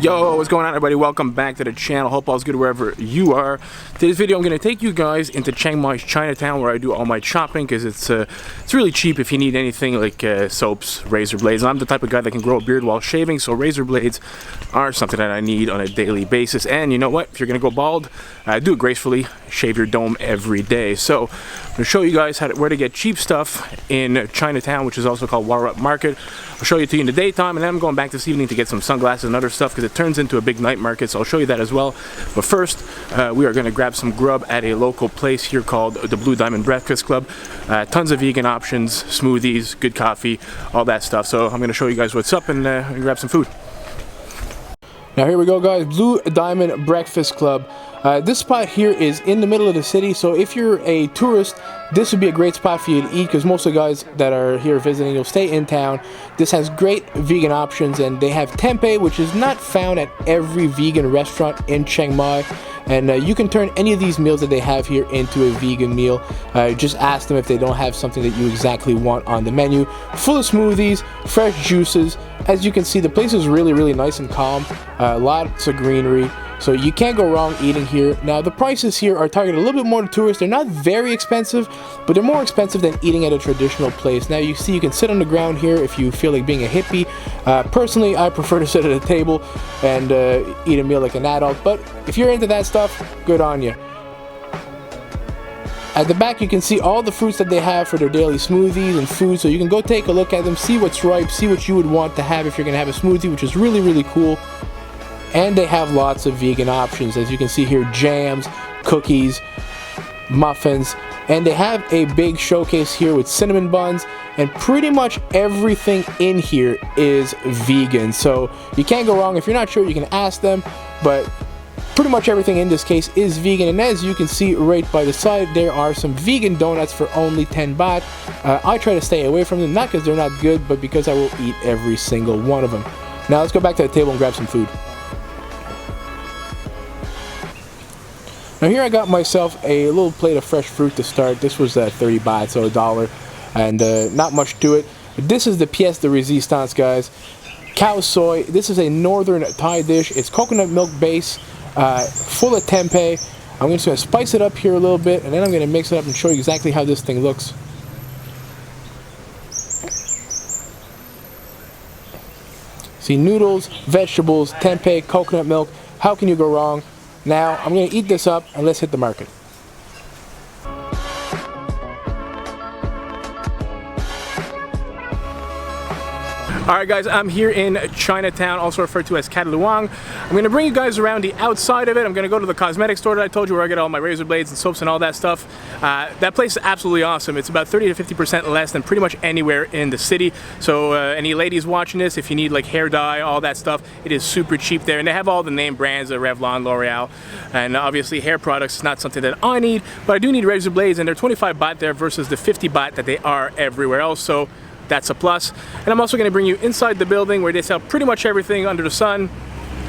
Yo, what's going on, everybody? Welcome back to the channel. Hope all's good wherever you are. Today's video, I'm going to take you guys into Chiang Mai's Chinatown, where I do all my shopping, because it's really cheap if you need anything like soaps, razor blades. And I'm the type of guy that can grow a beard while shaving, so razor blades are something that I need on a daily basis. And you know what? If you're going to go bald, do it gracefully. Shave your dome every day. So I'm going to show you guys where to get cheap stuff in Chinatown, which is also called Warorot Market. I'll show you in the daytime, and then I'm going back this evening to get some sunglasses and other stuff, because it turns into a big night market, so I'll show you that as well. But first, we are going to grab some grub at a local place here called the Blue Diamond Breakfast Club. Tons of vegan options, smoothies, good coffee, all that stuff. So I'm going to show you guys what's up and grab some food. Now here we go, guys. Blue Diamond Breakfast Club. This spot here is in the middle of the city, so if you're a tourist, this would be a great spot for you to eat, because most of the guys that are here visiting, you'll stay in town. This has great vegan options, and they have tempeh, which is not found at every vegan restaurant in Chiang Mai. And you can turn any of these meals that they have here into a vegan meal. Just ask them if they don't have something that you exactly want on the menu. Full of smoothies, fresh juices. As you can see, the place is really nice and calm. Lots of greenery. So you can't go wrong eating here. Now the prices here are targeted a little bit more to tourists. They're not very expensive, but they're more expensive than eating at a traditional place. Now you see, you can sit on the ground here if you feel like being a hippie. Personally, I prefer to sit at a table and eat a meal like an adult, but if you're into that stuff, good on you. At the back, you can see all the fruits that they have for their daily smoothies and food, so you can go take a look at them, see what's ripe, see what you would want to have if you're going to have a smoothie, which is really cool. And they have lots of vegan options. As you can see here, jams, cookies, muffins, and they have a big showcase here with cinnamon buns, and pretty much everything in here is vegan. So you can't go wrong. If you're not sure, you can ask them, but pretty much everything in this case is vegan. And as you can see right by the side, there are some vegan donuts for only 10 baht. I try to stay away from them, not because they're not good, but because I will eat every single one of them. Now let's go back to the table and grab some food. Now here I got myself a little plate of fresh fruit to start. This was 30 baht, so $1, and not much to it. This is the pièce de résistance, guys. Khao Soi. This is a northern Thai dish. It's coconut milk base, full of tempeh. I'm just going to spice it up here a little bit, and then I'm going to mix it up and show you exactly how this thing looks. See, noodles, vegetables, tempeh, coconut milk. How can you go wrong? Now, I'm going to eat this up, and let's hit the market. Alright guys, I'm here in Chinatown, also referred to as Cat Luang. I'm going to bring you guys around the outside of it. I'm going to go to the cosmetic store that I told you, where I get all my razor blades and soaps and all that stuff. That place is absolutely awesome. It's about 30 to 50% less than pretty much anywhere in the city. So any ladies watching this, if you need like hair dye, all that stuff, it is super cheap there. And they have all the name brands, Revlon, L'Oreal, and obviously hair products is not something that I need, but I do need razor blades, and they're 25 baht there versus the 50 baht that they are everywhere else. So that's a plus. And I'm also going to bring you inside the building, where they sell pretty much everything under the sun,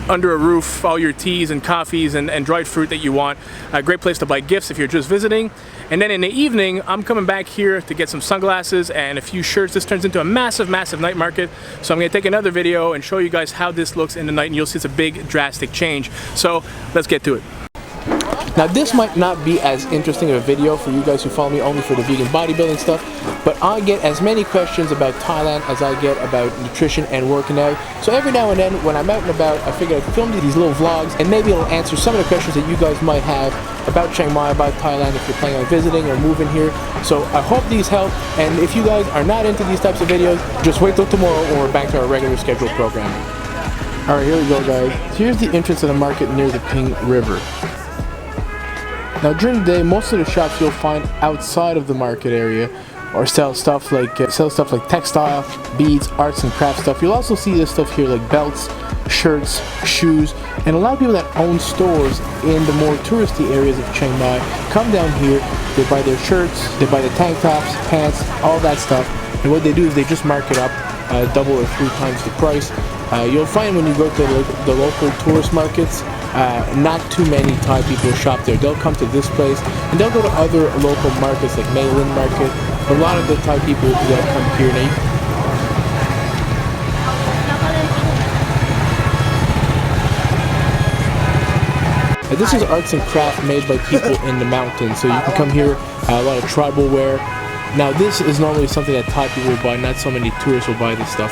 under a roof, all your teas and coffees and dried fruit that you want. A great place to buy gifts if you're just visiting. And then in the evening, I'm coming back here to get some sunglasses and a few shirts. This turns into a massive night market. So I'm going to take another video and show you guys how this looks in the night, and you'll see it's a big drastic change. So let's get to it. Now this might not be as interesting of a video for you guys who follow me only for the vegan bodybuilding stuff, but I get as many questions about Thailand as I get about nutrition and working out. So every now and then when I'm out and about, I figure I'd film these little vlogs, and maybe it'll answer some of the questions that you guys might have about Chiang Mai, about Thailand, if you're planning on visiting or moving here. So I hope these help, and if you guys are not into these types of videos, just wait till tomorrow when we're back to our regular scheduled programming. Alright, here we go, guys. Here's the entrance of the market near the Ping River. Now during the day, most of the shops you'll find outside of the market area or sell stuff like textile, beads, arts and craft stuff. You'll also see this stuff here like belts, shirts, shoes, and a lot of people that own stores in the more touristy areas of Chiang Mai come down here. They buy their shirts, they buy the tank tops, pants, all that stuff, and what they do is they just mark it up double or 3 times the price. You'll find when you go to the local tourist markets, not too many Thai people shop there. They'll come to this place, and they'll go to other local markets like Mei Lin Market. A lot of the Thai people that come here, This is arts and craft made by people in the mountains. So you can come here, a lot of tribal wear. Now this is normally something that Thai people will buy, not so many tourists will buy this stuff.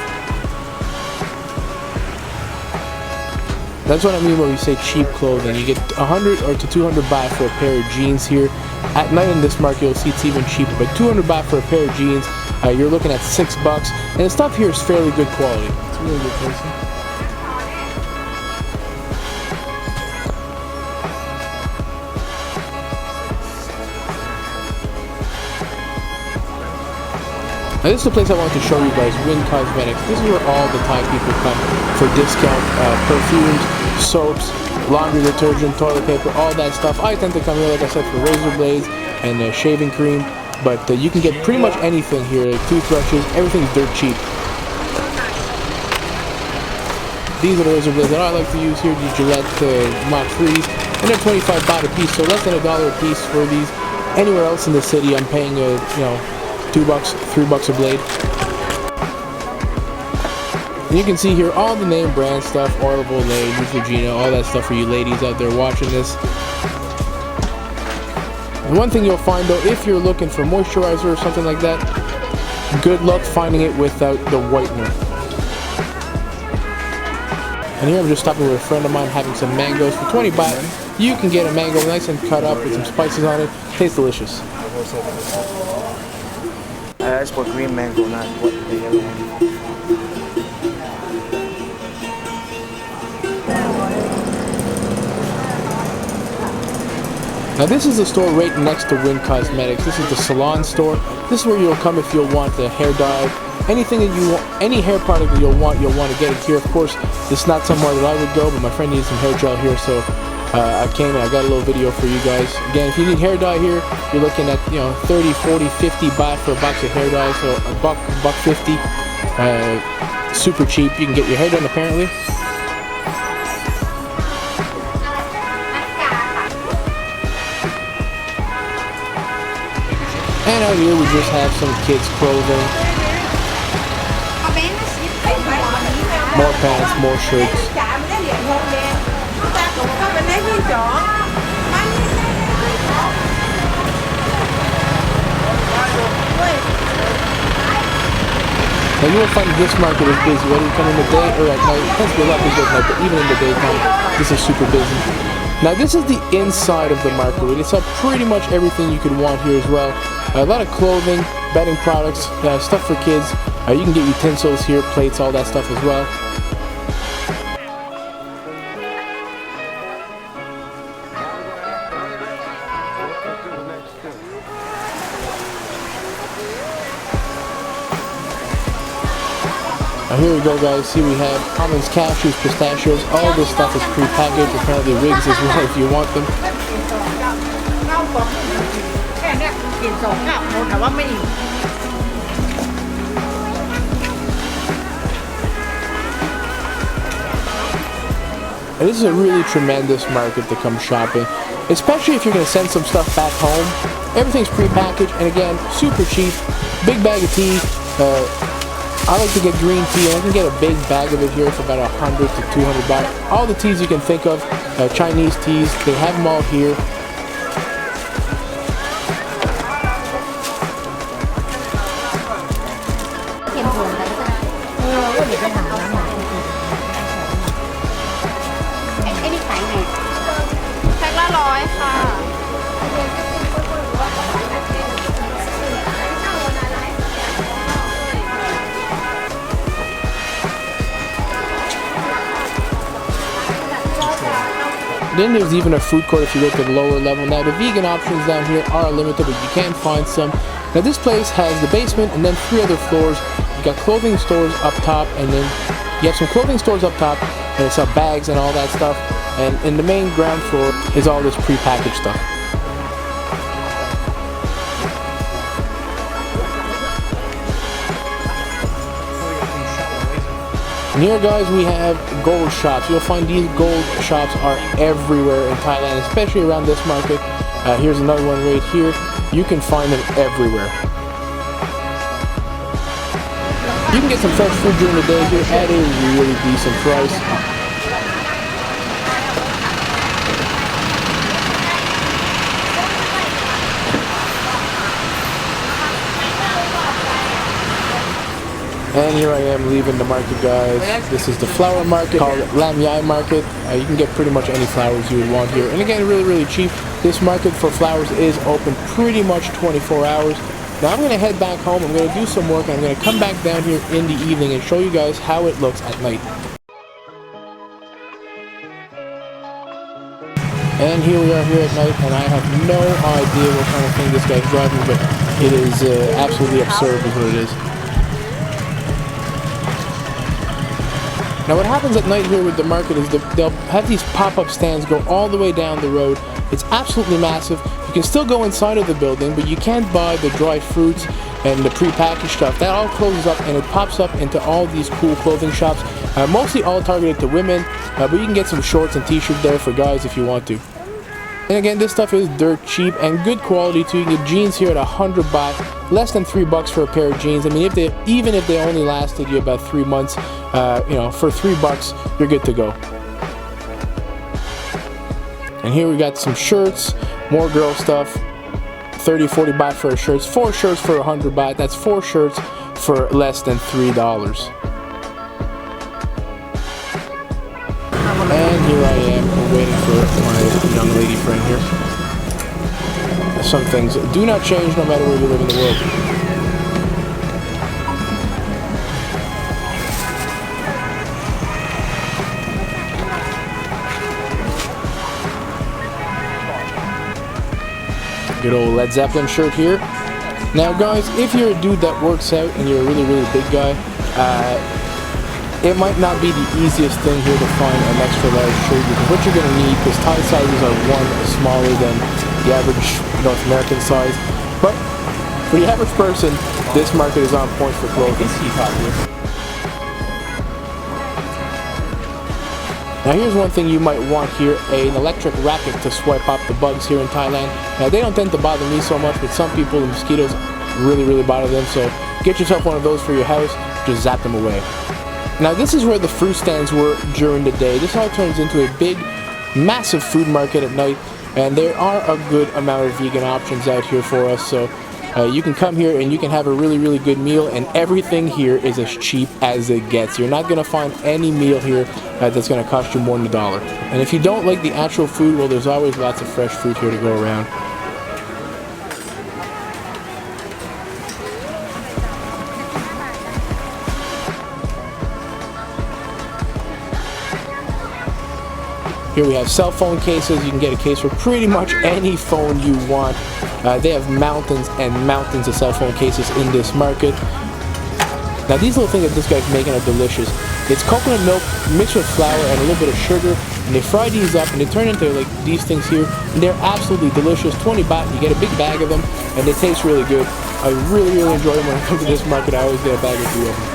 That's what I mean when we say cheap clothing. You get 100 or to 200 baht for a pair of jeans here. At night in this market you'll see it's even cheaper, but 200 baht for a pair of jeans, you're looking at $6. And the stuff here is fairly good quality. It's a really good place. Now this is the place I wanted to show you guys, Win Cosmetics. This is where all the Thai people come for discount perfumes, soaps, laundry detergent, toilet paper, all that stuff. I tend to come here, like I said, for razor blades and shaving cream, but you can get pretty much anything here, like toothbrushes, everything's dirt cheap. These are the razor blades that I like to use here, the Gillette Mach 3s, and they're 25 baht a piece, so less than $1 a piece for these. Anywhere else in the city, I'm paying, you know, $2, $3 a blade. And you can see here all the name brand stuff, Oil of Olay, Neutrogena, all that stuff for you ladies out there watching this. And one thing you'll find though, if you're looking for moisturizer or something like that, good luck finding it without the whitener. And here I'm just stopping with a friend of mine having some mangoes for 20 baht. You can get a mango nice and cut up with some spices on it. Tastes delicious. I asked for green mango, not what the yellow one. Now this is the store right next to Win Cosmetics. This is the Salon Store. This is where you'll come if you'll want the hair dye. Anything that you want, any hair product that you'll want to get it here. Of course, this is not somewhere that I would go, but my friend needs some hair gel here, so I came and I got a little video for you guys. Again, if you need hair dye here, you're looking at 30, 40, 50 baht for a box of hair dye, so a buck 50. Super cheap. You can get your hair done apparently. And out here we just have some kids clothing. More pants, more shirts. Now you will find this market is busy, whether you come in the day or at night. It tends to be a lot busier at night, but even in the daytime, this is super busy. Now this is the inside of the market. It's got pretty much everything you could want here as well. A lot of clothing, bedding products, stuff for kids. You can get utensils here, plates, all that stuff as well. Now here we go guys, see we have almonds, cashews, pistachios, all this stuff is pre-packaged, apparently rigs as well if you want them. And this is a really tremendous market to come shopping, especially if you're going to send some stuff back home. Everything's pre-packaged and again, super cheap. Big bag of tea. I like to get green tea and I can get a big bag of it here for about 100 to 200 baht. All the teas you can think of, Chinese teas, they have them all here. Then there's even a food court if you go to the lower level. Now the vegan options down here are limited, but you can find some. Now this place has the basement and then 3 other floors. You got clothing stores up top, and then you have some clothing stores up top, and it's bags and all that stuff. And in the main ground floor is all this pre-packaged stuff. And here guys we have gold shops. You'll find these gold shops are everywhere in Thailand, especially around this market. Here's another one right here. You can find them everywhere. You can get some fresh food during the day here at a really decent price. And here I am leaving the market, guys. This is the flower market called Lam Yai Market. You can get pretty much any flowers you would want here. And again, really, really cheap. This market for flowers is open pretty much 24 hours. Now I'm going to head back home. I'm going to do some work. And I'm going to come back down here in the evening and show you guys how it looks at night. And here we are here at night, and I have no idea what kind of thing this guy's driving, but it is absolutely absurd is what it is. Now what happens at night here with the market is they'll have these pop-up stands go all the way down the road. It's absolutely massive. You can still go inside of the building, but you can't buy the dry fruits and the pre-packaged stuff. That all closes up and it pops up into all these cool clothing shops, mostly all targeted to women, but you can get some shorts and t-shirts there for guys if you want to. And again, this stuff is dirt cheap and good quality too. You can get jeans here at 100 baht, less than $3 for a pair of jeans. I mean, even if they only lasted you about 3 months, you know, for $3, you're good to go. And here we got some shirts, more girl stuff, 30-40 baht for a shirt, 4 shirts for 100 baht. That's 4 shirts for less than $3. And here I am waiting for my young lady friend here. Some things do not change no matter where you live in the world. Good old Led Zeppelin shirt here. Now guys, if you're a dude that works out and you're a really, really big guy, it might not be the easiest thing here to find an extra large shirt, because what you're going to need, because tie sizes are smaller than the average North American size, but for the average person, this market is on point for clothing. Now here's one thing you might want here, an electric racket to swipe off the bugs here in Thailand. Now they don't tend to bother me so much, but some people, the mosquitoes really, really bother them, so get yourself one of those for your house, just zap them away. Now this is where the fruit stands were during the day. This all turns into a big, massive food market at night, and there are a good amount of vegan options out here for us, so you can come here and you can have a really, really good meal, and everything here is as cheap as it gets. You're not going to find any meal here that's going to cost you more than $1. And if you don't like the actual food, well, there's always lots of fresh fruit here to go around. Here we have cell phone cases. You can get a case for pretty much any phone you want. They have mountains and mountains of cell phone cases in this market. Now these little things that this guy's making are delicious. It's coconut milk mixed with flour and a little bit of sugar, and they fry these up and they turn into like these things here, and they're absolutely delicious. 20 baht, you get a big bag of them, and they taste really good. I really, really enjoy them when I come to this market. I always get a bag or 2 of them.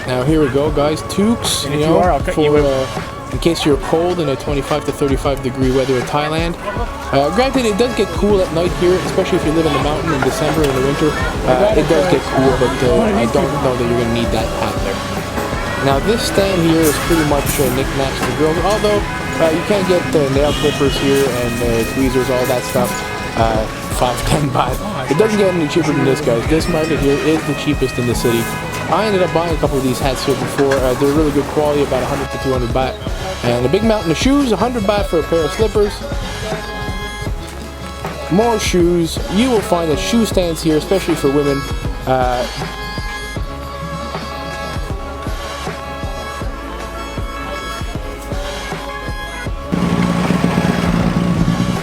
Now here we go, guys. Toques, you know, for in case you're cold in a 25 to 35 degree weather in Thailand. Granted, it does get cool at night here, especially if you live in the mountain in December in the winter. It does get cool, but I don't know that you're going to need that out there. Now this stand here is pretty much knickknacks for girls, although you can get nail clippers here and tweezers, all that stuff. 5-10 baht. It doesn't get any cheaper than this, guys. This market here is the cheapest in the city. I ended up buying a couple of these hats here before. They're really good quality, about 100 to 200 baht. And a big mountain of shoes, 100 baht for a pair of slippers. More shoes. You will find that shoe stands here, especially for women.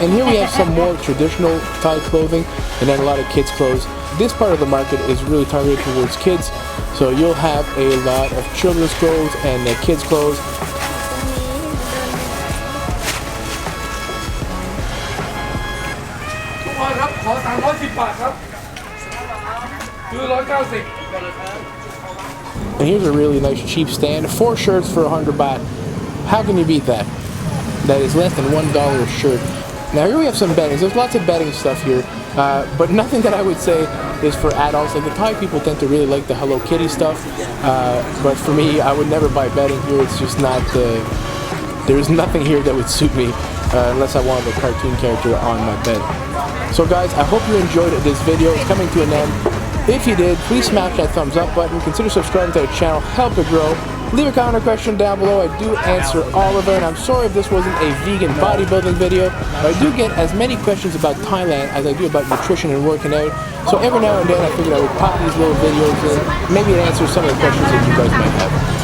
And here we have some more traditional Thai clothing, and then a lot of kids' clothes. This part of the market is really targeted towards kids, so you'll have a lot of children's clothes and kids' clothes. And here's a really nice cheap stand. 4 shirts for 100 baht. How can you beat that? That is less than $1 a shirt. Now here we have some beddings. There's lots of bedding stuff here, but nothing that I would say is for adults. Like the Thai people tend to really like the Hello Kitty stuff, but for me, I would never buy bedding here. It's just not there is nothing here that would suit me unless I wanted a cartoon character on my bed. So guys, I hope you enjoyed this video. It's coming to an end. If you did, please smash that thumbs up button. Consider subscribing to the channel. Help it grow. Leave a comment or question down below. I do answer all of them. And I'm sorry if this wasn't a vegan bodybuilding video, but I do get as many questions about Thailand as I do about nutrition and working out. So every now and then I figured I would pop these little videos in. Maybe it answers some of the questions that you guys might have.